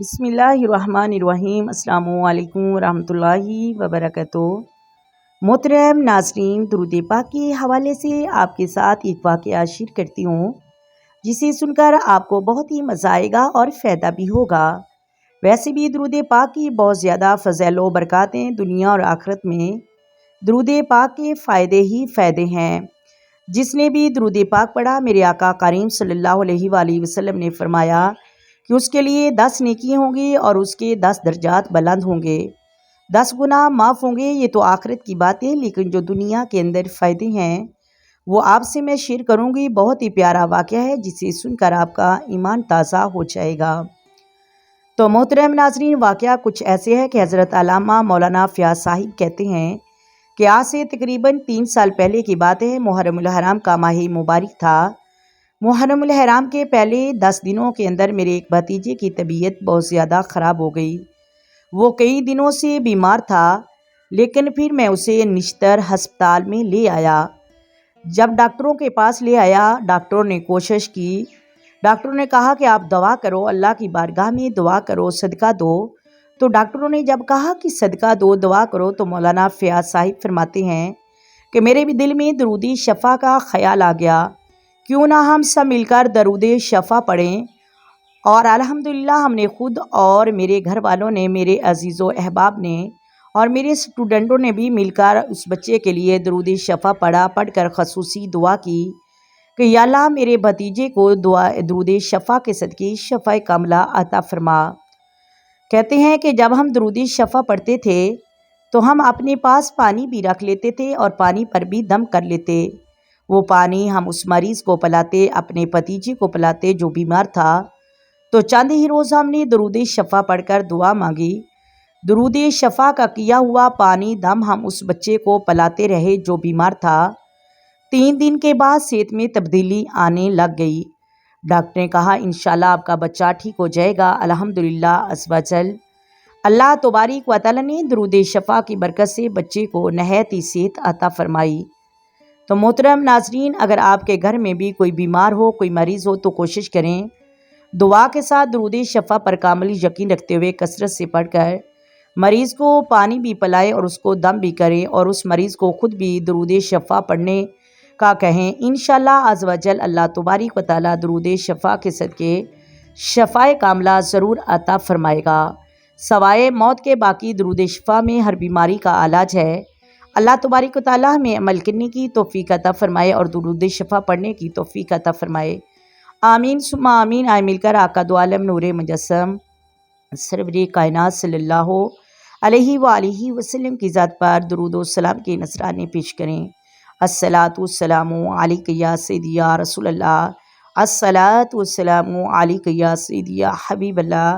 بسم اللہ الرحمن الرحیم۔ السلام علیکم ورحمۃ اللہ وبرکاتہ۔ محترم ناظرین، درود پاک کے حوالے سے آپ کے ساتھ ایک واقعہ شیئر کرتی ہوں جسے سن کر آپ کو بہت ہی مزہ آئے گا اور فائدہ بھی ہوگا۔ ویسے بھی درود پاک کی بہت زیادہ فضائل و برکات ہیں، دنیا اور آخرت میں درود پاک کے فائدے ہی فائدے ہیں۔ جس نے بھی درود پاک پڑھا، میرے آقا کریم صلی اللہ علیہ وآلہ وسلم نے فرمایا کہ اس کے لیے 10 نیکی ہوں گی اور اس کے 10 درجات بلند ہوں گے، 10 گناہ معاف ہوں گے۔ یہ تو آخرت کی بات ہے، لیکن جو دنیا کے اندر فائدے ہیں وہ آپ سے میں شیئر کروں گی۔ بہت ہی پیارا واقعہ ہے جسے سن کر آپ کا ایمان تازہ ہو جائے گا۔ تو محترم ناظرین، واقعہ کچھ ایسے ہے کہ حضرت علامہ مولانا فیاض صاحب کہتے ہیں کہ آج سے تقریباً 3 سال پہلے کی بات ہے۔ محرم الحرام کا ماہ مبارک تھا۔ محرم الحرام کے پہلے 10 دنوں کے اندر میرے ایک بھتیجے کی طبیعت بہت زیادہ خراب ہو گئی۔ وہ کئی دنوں سے بیمار تھا، لیکن پھر میں اسے نشتر ہسپتال میں لے آیا۔ جب ڈاکٹروں کے پاس لے آیا، ڈاکٹروں نے کوشش کی۔ ڈاکٹروں نے کہا کہ آپ دعا کرو، اللہ کی بارگاہ میں دعا کرو، صدقہ دو۔ تو ڈاکٹروں نے جب کہا کہ صدقہ دو، دعا کرو، تو مولانا فیاض صاحب فرماتے ہیں کہ میرے بھی دل میں درود شفا کا خیال آ گیا، کیوں نہ ہم سب مل کر درود شفا پڑھیں۔ اور الحمدللہ ہم نے خود اور میرے گھر والوں نے، میرے عزیز و احباب نے اور میرے اسٹوڈنٹوں نے بھی مل کر اس بچے کے لیے درود شفا پڑھا، پڑھ کر خصوصی دعا کی کہ یا اللہ میرے بھتیجے کو درود شفا کے صدقے شفا کاملہ عطا فرما۔ کہتے ہیں کہ جب ہم درود شفا پڑھتے تھے تو ہم اپنے پاس پانی بھی رکھ لیتے تھے اور پانی پر بھی دم کر لیتے۔ وہ پانی ہم اس مریض کو پلاتے، اپنے بھتیجے کو پلاتے جو بیمار تھا۔ تو چند ہی روز ہم نے درود شفا پڑھ کر دعا مانگی۔ درود شفا کا کیا ہوا پانی دم ہم اس بچے کو پلاتے رہے جو بیمار تھا۔ 3 دن کے بعد صحت میں تبدیلی آنے لگ گئی۔ ڈاکٹر نے کہا انشاءاللہ آپ کا بچہ ٹھیک ہو جائے گا۔ الحمدللہ عز و جل اللہ تبارک و تعالی نے درود شفا کی برکت سے بچے کو نہایت ہی صحت عطا فرمائی۔ تو محترم ناظرین، اگر آپ کے گھر میں بھی کوئی بیمار ہو، کوئی مریض ہو، تو کوشش کریں دعا کے ساتھ درود شفا پر کامل یقین رکھتے ہوئے کثرت سے پڑھ کر مریض کو پانی بھی پلائیں اور اس کو دم بھی کریں، اور اس مریض کو خود بھی درود شفا پڑھنے کا کہیں۔ انشاءاللہ عز و جل اللہ تبارک و تعالی درود شفا کے صدقے شفائے کاملہ ضرور عطا فرمائے گا۔ سوائے موت کے باقی درود شفا میں ہر بیماری کا علاج ہے۔ اللہ تبارک و تعالی ہمیں عمل کرنے کی توفیق عطا فرمائے اور درود شفا پڑھنے کی توفیق عطا فرمائے۔ آمین ثم آمین۔ آئے مل کر آقا دو عالم نور مجسم سرور کائنات صلی اللہ علیہ وآلہ وسلم کی ذات پر درود و سلام کے نذرانے پیش کریں۔ الصلاۃ والسلام علیک یا سیدی یا رسول اللہ، الصلاۃ والسلام علیک یا سیدی یا حبیب اللہ،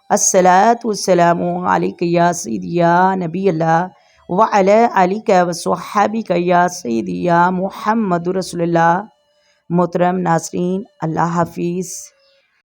الصلاۃ والسلام علیک یا سیدی یا نبی اللہ، وعلی آلک وصحابک یا سیدی یا محمد رسول اللہ۔ محترم ناظرین، اللہ حافظ۔